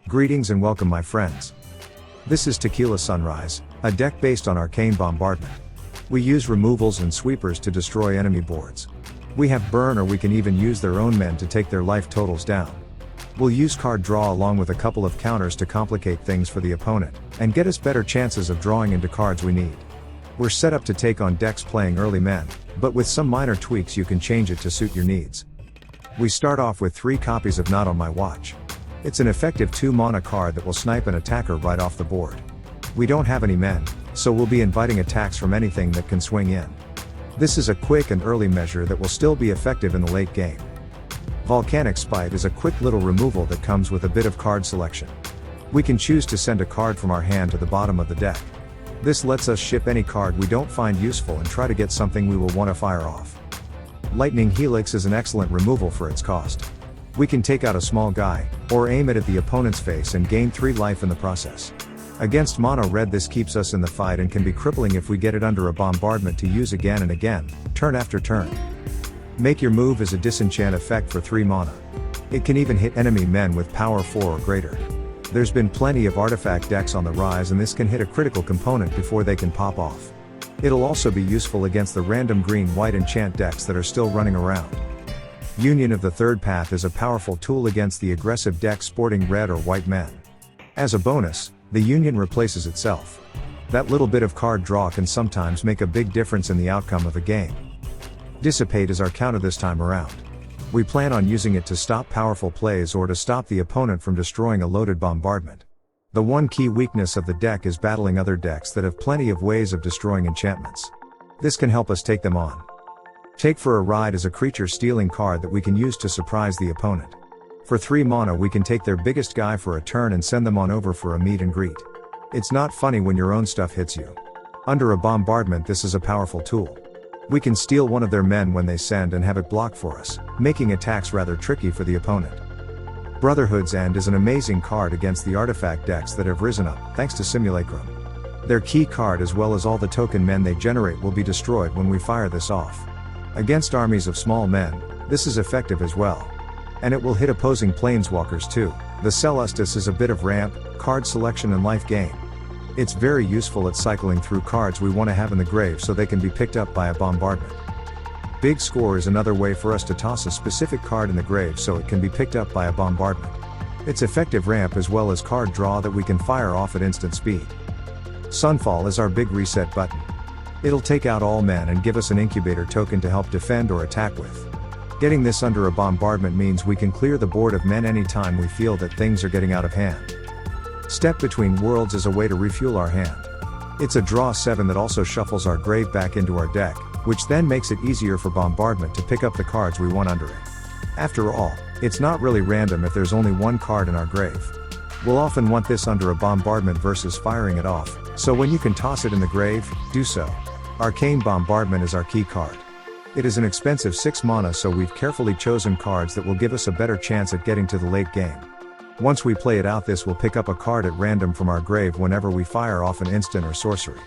Greetings and welcome my friends. This is Tequila Sunrise, a deck based on Arcane Bombardment. We use removals and sweepers to destroy enemy boards. We have burn, or we can even use their own men to take their life totals down. We'll use card draw along with a couple of counters to complicate things for the opponent, and get us better chances of drawing into cards we need. We're set up to take on decks playing early men, but with some minor tweaks you can change it to suit your needs. We start off with 3 copies of Not on My Watch. It's an effective 2 mana card that will snipe an attacker right off the board. We don't have any men, so we'll be inviting attacks from anything that can swing in. This is a quick and early measure that will still be effective in the late game. Volcanic Spite is a quick little removal that comes with a bit of card selection. We can choose to send a card from our hand to the bottom of the deck. This lets us ship any card we don't find useful and try to get something we will want to fire off. Lightning Helix is an excellent removal for its cost. We can take out a small guy, or aim it at the opponent's face and gain 3 life in the process. Against mono red, this keeps us in the fight and can be crippling if we get it under a bombardment to use again and again, turn after turn. Make Your Move is a disenchant effect for 3 mana. It can even hit enemy men with power 4 or greater. There's been plenty of artifact decks on the rise, and this can hit a critical component before they can pop off. It'll also be useful against the random green-white enchant decks that are still running around. Union of the Third Path is a powerful tool against the aggressive deck sporting red or white men. As a bonus, the Union replaces itself. That little bit of card draw can sometimes make a big difference in the outcome of a game. Dissipate is our counter this time around. We plan on using it to stop powerful plays or to stop the opponent from destroying a loaded bombardment. The one key weakness of the deck is battling other decks that have plenty of ways of destroying enchantments. This can help us take them on. Take for a Ride is a creature stealing card that we can use to surprise the opponent. For 3 mana we can take their biggest guy for a turn and send them on over for a meet and greet. It's not funny when your own stuff hits you. Under a bombardment, this is a powerful tool. We can steal one of their men when they send and have it block for us, making attacks rather tricky for the opponent. Brotherhood's End is an amazing card against the artifact decks that have risen up, thanks to Simulacrum. Their key card as well as all the token men they generate will be destroyed when we fire this off. Against armies of small men, this is effective as well. And it will hit opposing planeswalkers too. The Celestus is a bit of ramp, card selection and life gain. It's very useful at cycling through cards we want to have in the grave so they can be picked up by a bombardment. Big Score is another way for us to toss a specific card in the grave so it can be picked up by a bombardment. It's effective ramp as well as card draw that we can fire off at instant speed. Sunfall is our big reset button. It'll take out all men and give us an incubator token to help defend or attack with. Getting this under a bombardment means we can clear the board of men anytime we feel that things are getting out of hand. Step Between Worlds is a way to refuel our hand. It's a draw 7 that also shuffles our grave back into our deck, which then makes it easier for bombardment to pick up the cards we want under it. After all, it's not really random if there's only 1 card in our grave. We'll often want this under a bombardment versus firing it off, so when you can toss it in the grave, do so. Arcane Bombardment is our key card. It is an expensive 6 mana, so we've carefully chosen cards that will give us a better chance at getting to the late game. Once we play it out, this will pick up a card at random from our grave whenever we fire off an instant or sorcery.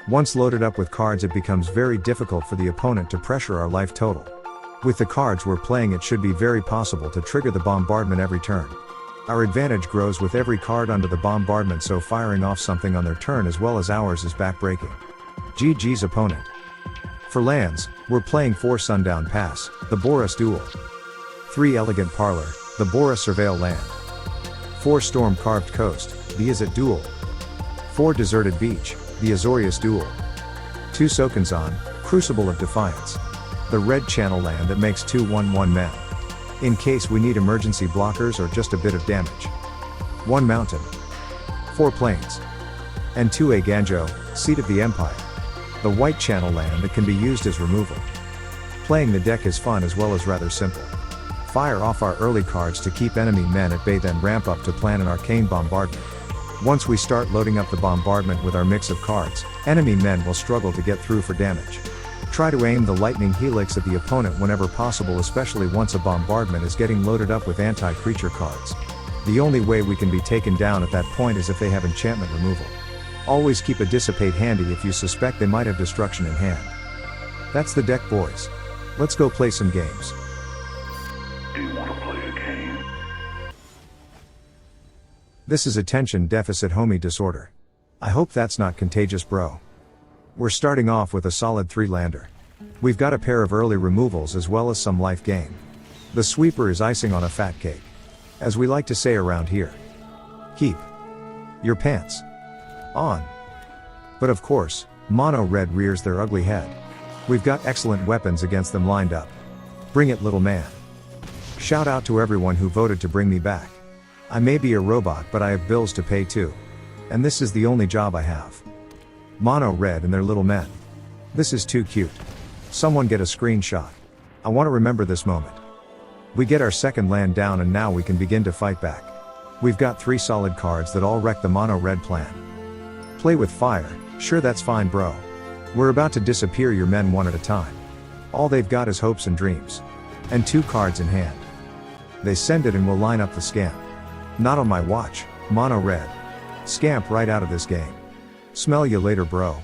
Once loaded up with cards, it becomes very difficult for the opponent to pressure our life total. With the cards we're playing, it should be very possible to trigger the bombardment every turn. Our advantage grows with every card under the bombardment, so firing off something on their turn as well as ours is backbreaking. GG's opponent. For lands, we're playing 4 Sundown Pass, the Boris Duel. 3 Elegant Parlor, the Boris Surveil Land. 4 Storm Carved Coast, the Izzet Duel. 4 Deserted Beach, the Azorius Duel. 2 Sokanzan, Crucible of Defiance. The red channel land that makes 2 1/1 men. In case we need emergency blockers or just a bit of damage. 1 Mountain. 4 Plains. And 2 Aganjo, Seat of the Empire. The white channel land that can be used as removal. Playing the deck is fun as well as rather simple. Fire off our early cards to keep enemy men at bay, then ramp up to plan an Arcane Bombardment. Once we start loading up the bombardment with our mix of cards, enemy men will struggle to get through for damage. Try to aim the Lightning Helix at the opponent whenever possible, especially once a bombardment is getting loaded up with anti-creature cards. The only way we can be taken down at that point is if they have enchantment removal. Always keep a Dissipate handy if you suspect they might have destruction in hand. That's the deck, boys. Let's go play some games. Do you want to play a game? This is attention deficit homie disorder. I hope that's not contagious, bro. We're starting off with a solid 3-lander. We've got a pair of early removals as well as some life gain. The sweeper is icing on a fat cake. As we like to say around here. Keep your pants on. But of course, mono red rears their ugly head. We've got excellent weapons against them lined up. Bring it, little man. Shout out to everyone who voted to bring me back. I may be a robot, but I have bills to pay too. And this is the only job I have. Mono red and their little men. This is too cute. Someone get a screenshot. I want to remember this moment. We get our second land down and now we can begin to fight back. We've got 3 solid cards that all wreck the mono red plan. Play with fire, sure, that's fine, bro. We're about to disappear your men one at a time. All they've got is hopes and dreams. And 2 cards in hand. They send it and we'll line up the scamp. Not on my watch, mono red. Scamp right out of this game. Smell you later, bro.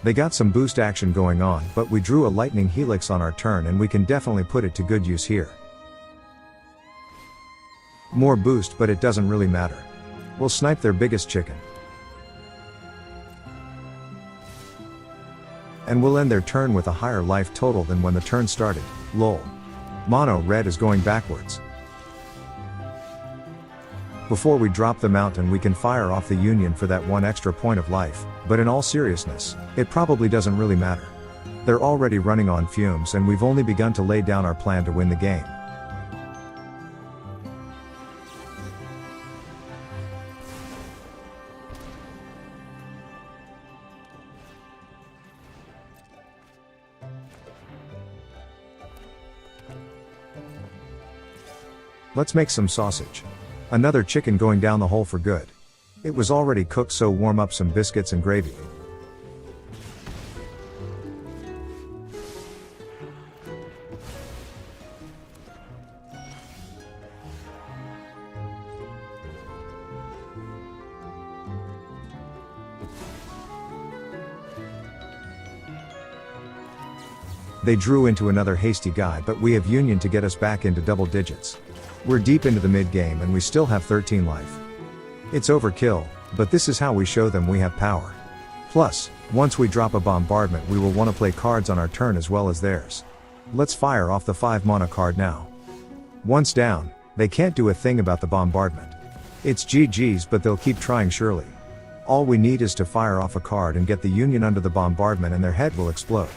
They got some boost action going on, but we drew a Lightning Helix on our turn and we can definitely put it to good use here. More boost, but it doesn't really matter. We'll snipe their biggest chicken. And we'll end their turn with a higher life total than when the turn started, lol. Mono red is going backwards. Before we drop the mountain we can fire off the Union for that 1 extra point of life, but in all seriousness, it probably doesn't really matter. They're already running on fumes and we've only begun to lay down our plan to win the game. Let's make some sausage. Another chicken going down the hole for good. It was already cooked, so warm up some biscuits and gravy. They drew into another hasty guy, but we have Union to get us back into double digits. We're deep into the mid-game and we still have 13 life. It's overkill, but this is how we show them we have power. Plus, once we drop a bombardment we will want to play cards on our turn as well as theirs. Let's fire off the 5 mana card now. Once down, they can't do a thing about the bombardment. It's GG's, but they'll keep trying surely. All we need is to fire off a card and get the Union under the bombardment and their head will explode.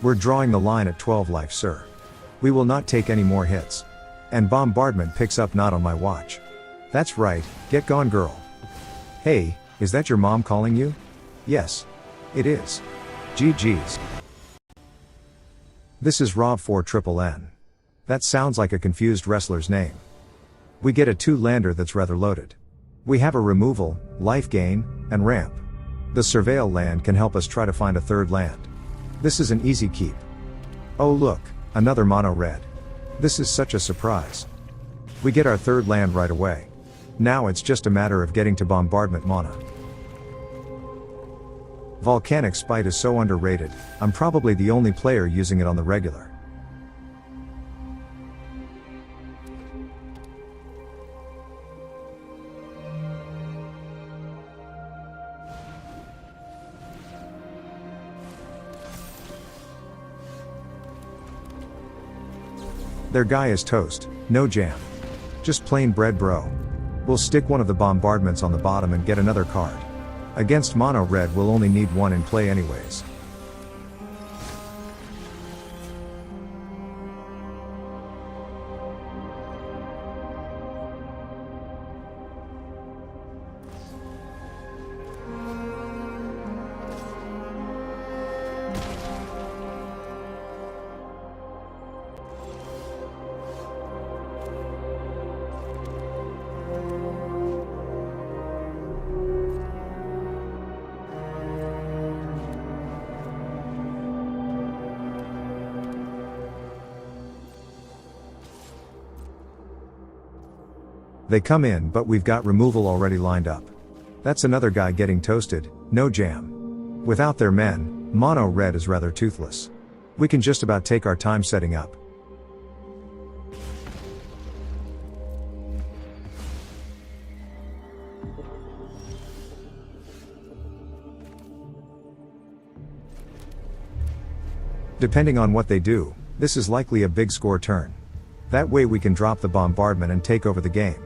We're drawing the line at 12 life, sir. We will not take any more hits. And bombardment picks up not on my watch. That's right, get gone, girl. Hey, is that your mom calling you? Yes. It is. GG's. This is Rob 4 Triple N. That sounds like a confused wrestler's name. We get a 2-lander that's rather loaded. We have a removal, life gain, and ramp. The surveil land can help us try to find a 3rd land. This is an easy keep. Oh look, another mono red. This is such a surprise. We get our 3rd land right away. Now it's just a matter of getting to bombardment mana. Volcanic Spite is so underrated, I'm probably the only player using it on the regular. Their guy is toast, no jam. Just plain bread, bro. We'll stick one of the bombardments on the bottom and get another card. Against mono red we'll only need 1 in play anyways. They come in, but we've got removal already lined up. That's another guy getting toasted, no jam. Without their men, mono red is rather toothless. We can just about take our time setting up. Depending on what they do, this is likely a big score turn. That way we can drop the bombardment and take over the game.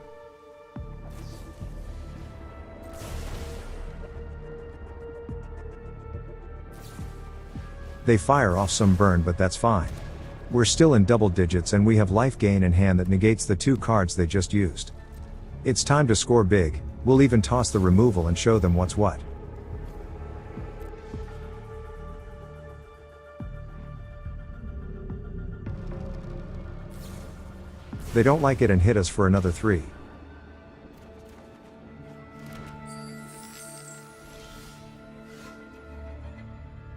They fire off some burn, but that's fine. We're still in double digits and we have life gain in hand that negates the 2 cards they just used. It's time to score big. We'll even toss the removal and show them what's what. They don't like it and hit us for another 3.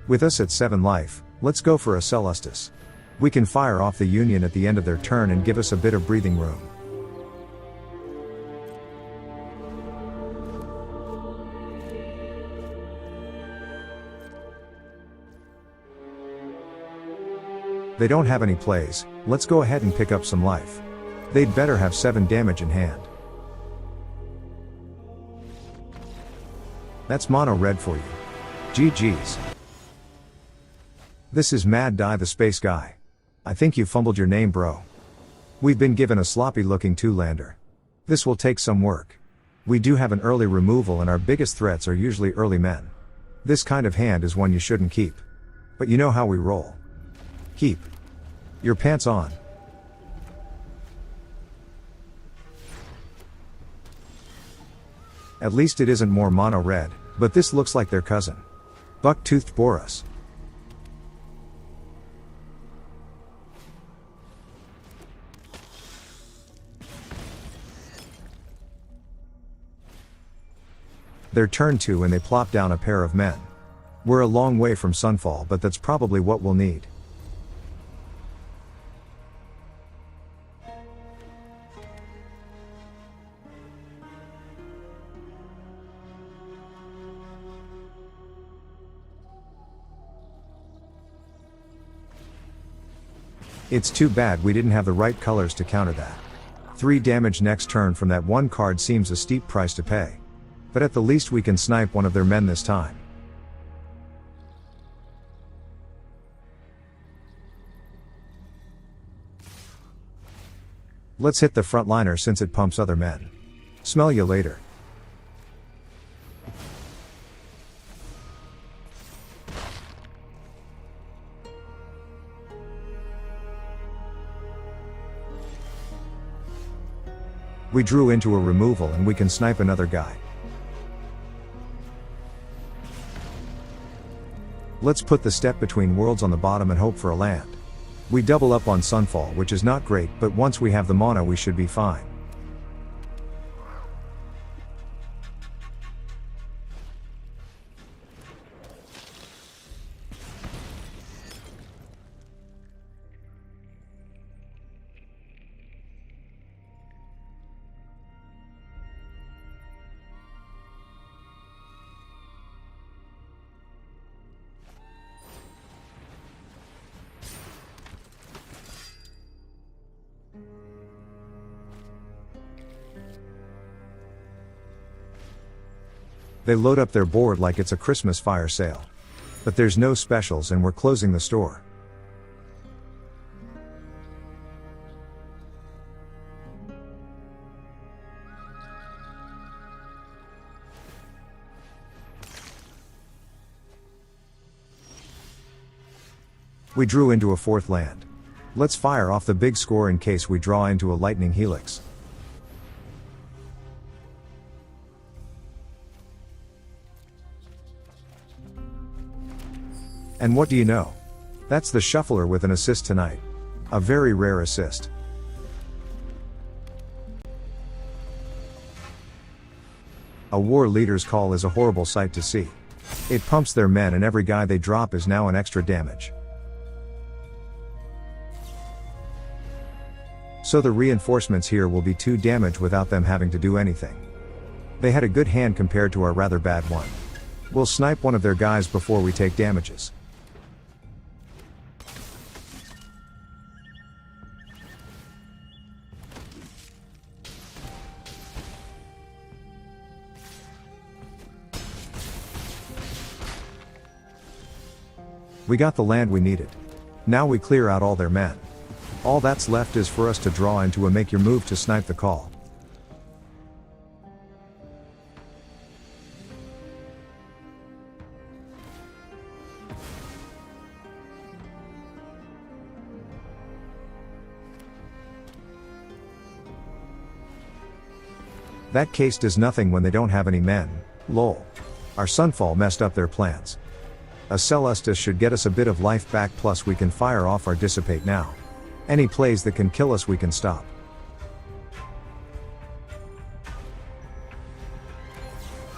With us at 7 life, let's go for a Celestus. We can fire off the Union at the end of their turn and give us a bit of breathing room. They don't have any plays, let's go ahead and pick up some life. They'd better have 7 damage in hand. That's mono red for you. GG's. This is Mad Die the Space Guy. I think you fumbled your name, bro. We've been given a sloppy looking 2-lander. This will take some work. We do have an early removal and our biggest threats are usually early men. This kind of hand is one you shouldn't keep. But you know how we roll. Keep your pants on. At least it isn't more mono red, but this looks like their cousin. Buck-toothed Boros. They're turn 2 and they plop down a pair of men. We're a long way from Sunfall, but that's probably what we'll need. It's too bad we didn't have the right colors to counter that. 3 damage next turn from that 1 card seems a steep price to pay. But at the least we can snipe one of their men this time. Let's hit the frontliner since it pumps other men. Smell you later. We drew into a removal and we can snipe another guy. Let's put the Step Between Worlds on the bottom and hope for a land. We double up on Sunfall, which is not great, but once we have the mono we should be fine. They load up their board like it's a Christmas fire sale. But there's no specials and we're closing the store. We drew into a 4th land. Let's fire off the big score in case we draw into a Lightning Helix. And what do you know? That's the Shuffler with an assist tonight. A very rare assist. A war leader's call is a horrible sight to see. It pumps their men and every guy they drop is now an extra damage. So the reinforcements here will be 2 damage without them having to do anything. They had a good hand compared to our rather bad one. We'll snipe one of their guys before we take damages. We got the land we needed. Now we clear out all their men. All that's left is for us to draw into a make your move to snipe the call. That case does nothing when they don't have any men, lol. Our Sunfall messed up their plans. A Celestus should get us a bit of life back, plus we can fire off our Dissipate now. Any plays that can kill us we can stop.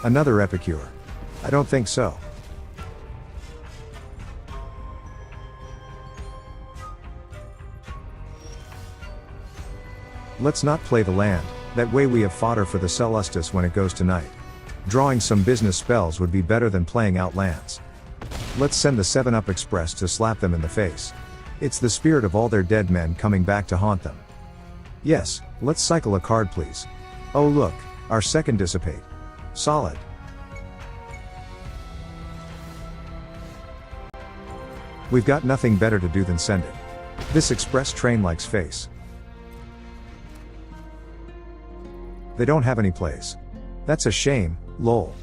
Another Epicure? I don't think so. Let's not play the land, that way we have fodder for the Celestus when it goes tonight. Drawing some business spells would be better than playing out lands. Let's send the 7-Up Express to slap them in the face. It's the spirit of all their dead men coming back to haunt them. Yes, let's cycle a card please. Oh look, our second Dissipate. Solid. We've got nothing better to do than send it. This express train likes face. They don't have any plays. That's a shame, lol.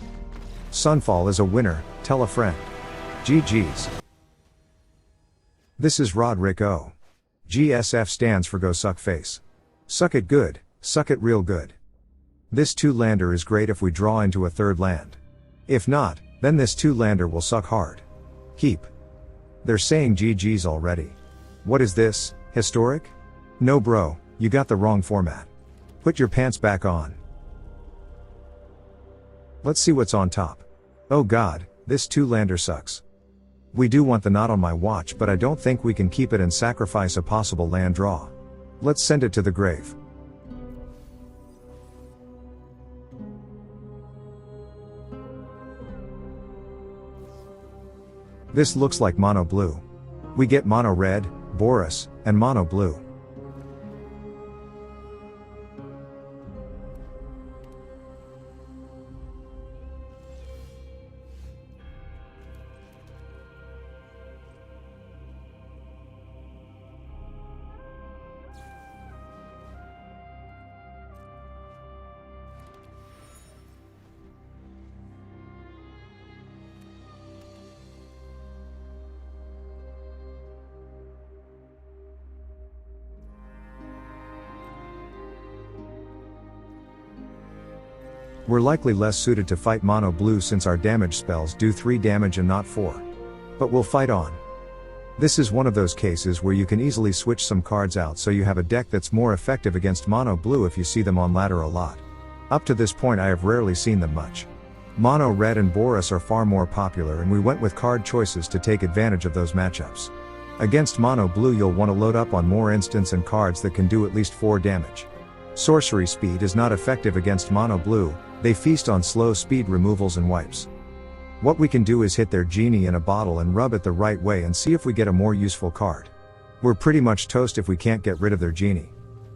Sunfall is a winner, tell a friend. GG's. This is Roderick O. GSF stands for Go Suck Face. Suck it good, suck it real good. This 2-lander is great if we draw into a 3rd land. If not, then this 2-lander will suck hard. Heap. They're saying GG's already. What is this, historic? No bro, you got the wrong format. Put your pants back on. Let's see what's on top. Oh god, this 2-lander sucks. We do want the Not on My Watch, but I don't think we can keep it and sacrifice a possible land draw. Let's send it to the grave. This looks like mono blue. We get mono red, Boris, and mono blue. We're likely less suited to fight mono blue since our damage spells do 3 damage and not 4. But we'll fight on. This is one of those cases where you can easily switch some cards out so you have a deck that's more effective against mono blue if you see them on ladder a lot. Up to this point I have rarely seen them much. Mono red and Boris are far more popular, and we went with card choices to take advantage of those matchups. Against mono blue you'll want to load up on more instants and cards that can do at least 4 damage. Sorcery speed is not effective against mono blue. They feast on slow speed removals and wipes. What we can do is hit their genie in a bottle and rub it the right way and see if we get a more useful card. We're pretty much toast if we can't get rid of their genie.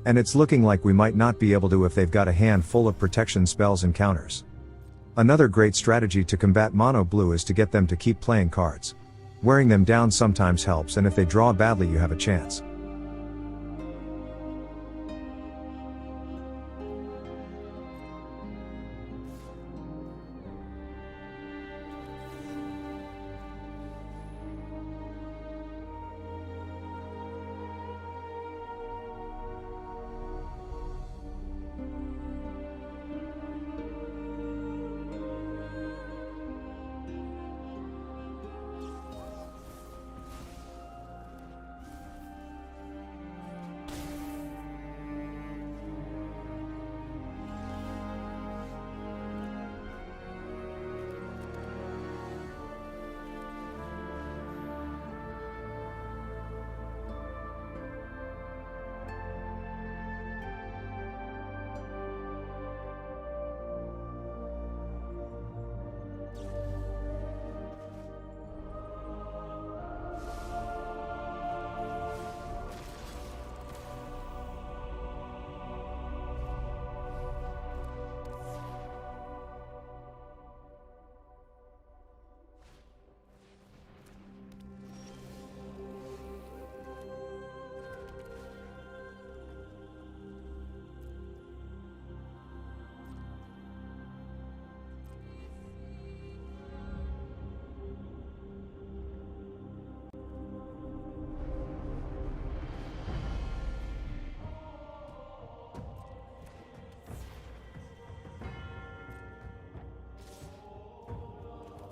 And it's looking like we might not be able to if they've got a hand full of protection spells and counters. Another great strategy to combat mono blue is to get them to keep playing cards. Wearing them down sometimes helps, and if they draw badly you have a chance.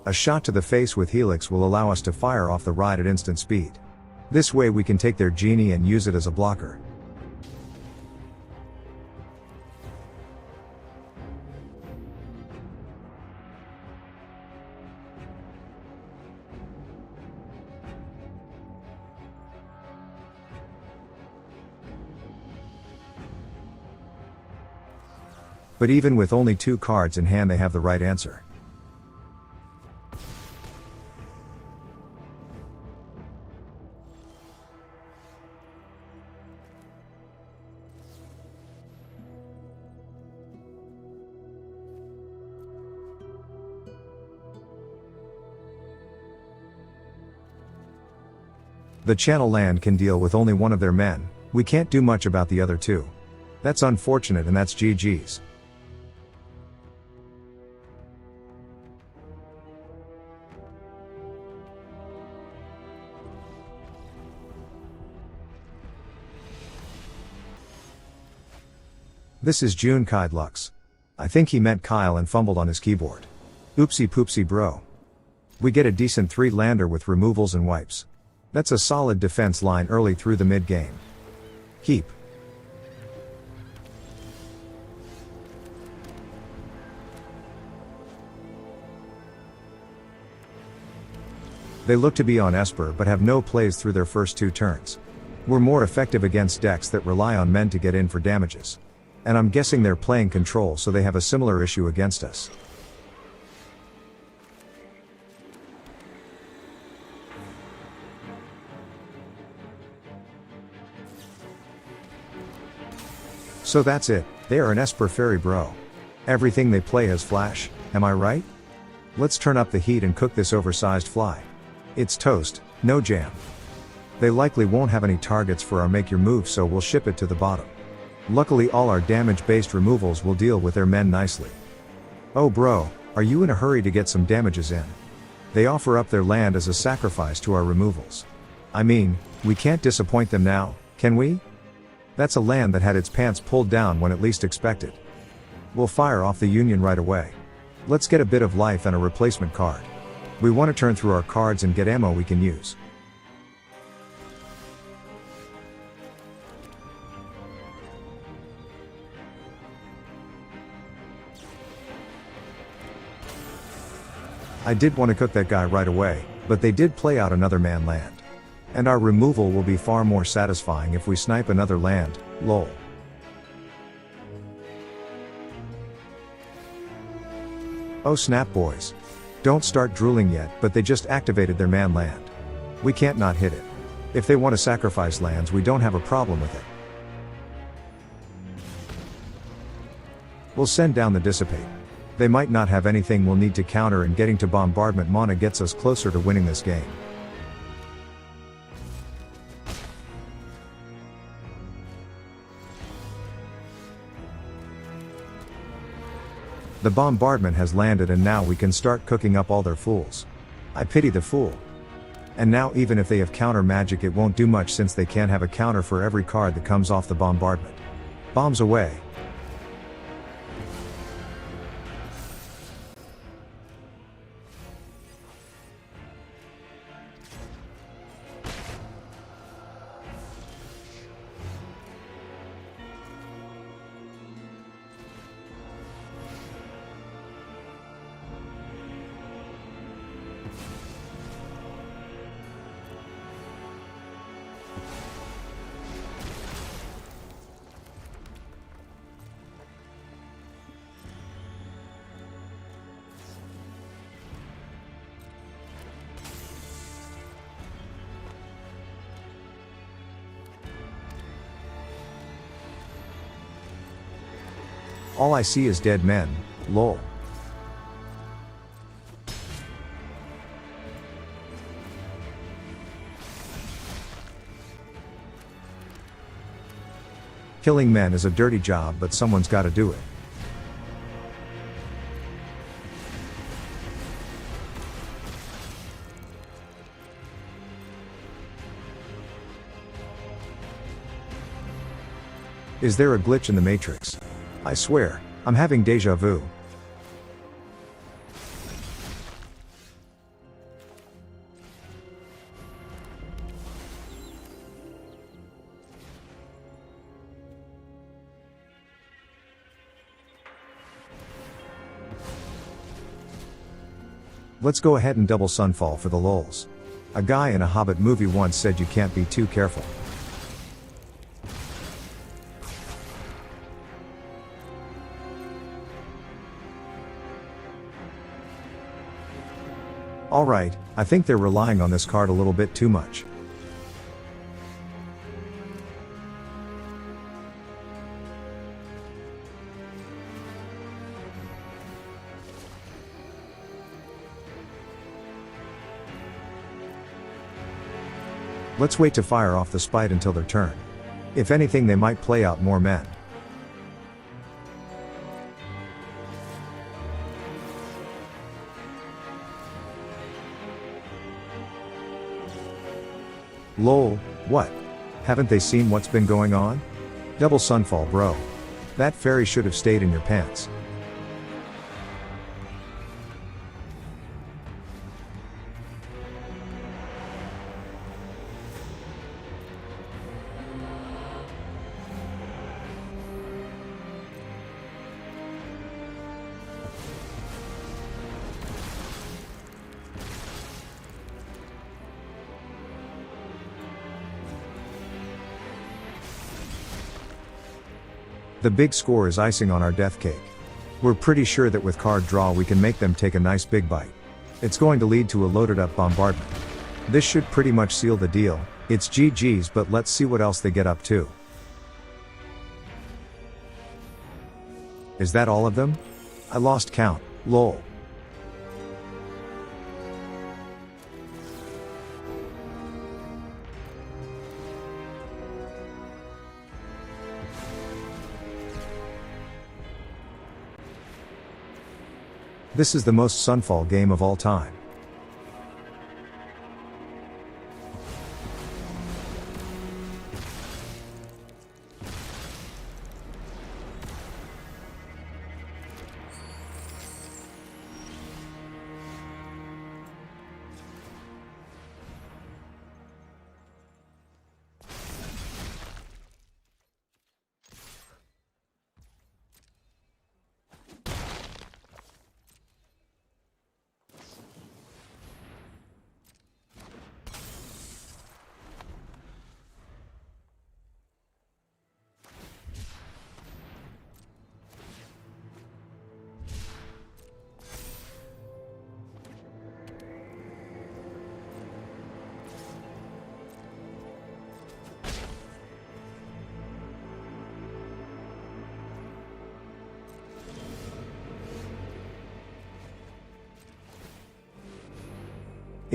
A shot to the face with Helix will allow us to fire off the ride at instant speed. This way we can take their genie and use it as a blocker. But even with only 2 cards in hand they have the right answer. The channel land can deal with only one of their men, we can't do much about the other 2. That's unfortunate and that's GG's. This is June Kide Lux. I think he meant Kyle and fumbled on his keyboard. Oopsie poopsie bro. We get a decent 3-lander with removals and wipes. That's a solid defense line early through the mid-game. Keep. They look to be on Esper but have no plays through their first 2 turns. We're more effective against decks that rely on men to get in for damages. And I'm guessing they're playing control so they have a similar issue against us. So that's it, they are an Esper fairy bro. Everything they play has flash, am I right? Let's turn up the heat and cook this oversized fly. It's toast, no jam. They likely won't have any targets for our make your move so we'll ship it to the bottom. Luckily all our damage-based removals will deal with their men nicely. Oh bro, are you in a hurry to get some damages in? They offer up their land as a sacrifice to our removals. I mean, we can't disappoint them now, can we? That's a land that had its pants pulled down when it least expected. We'll fire off the Union right away. Let's get a bit of life and a replacement card. We want to turn through our cards and get ammo we can use. I did want to cook that guy right away, but they did play out another man land. And our removal will be far more satisfying if we snipe another land, lol. Oh snap boys. Don't start drooling yet, but they just activated their man land. We can't not hit it. If they want to sacrifice lands we don't have a problem with it. We'll send down the Dissipate. They might not have anything we'll need to counter and getting to Bombardment mana gets us closer to winning this game. The bombardment has landed and now we can start cooking up all their fools. I pity the fool. And now even if they have counter magic it won't do much since they can't have a counter for every card that comes off the bombardment. Bombs away. All I see is dead men, lol. Killing men is a dirty job but someone's gotta do it. Is there a glitch in the Matrix? I swear, I'm having deja vu. Let's go ahead and double Sunfall for the lols. A guy in a Hobbit movie once said you can't be too careful. Alright, I think they're relying on this card a little bit too much. Let's wait to fire off the Spite until their turn. If anything, they might play out more men. Lol, what? Haven't they seen what's been going on? Double Sunfall, bro. That fairy should have stayed in your pants. The big score is icing on our death cake. We're pretty sure that with card draw we can make them take a nice big bite. It's going to lead to a loaded up bombardment. This should pretty much seal the deal. It's GG's, but let's see what else they get up to. Is that all of them? I lost count, lol. This is the most Sunfall game of all time.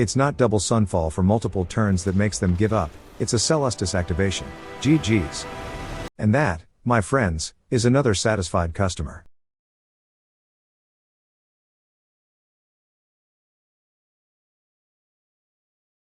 It's not double Sunfall for multiple turns that makes them give up, it's a Celestis activation. GG's. And that, my friends, is another satisfied customer.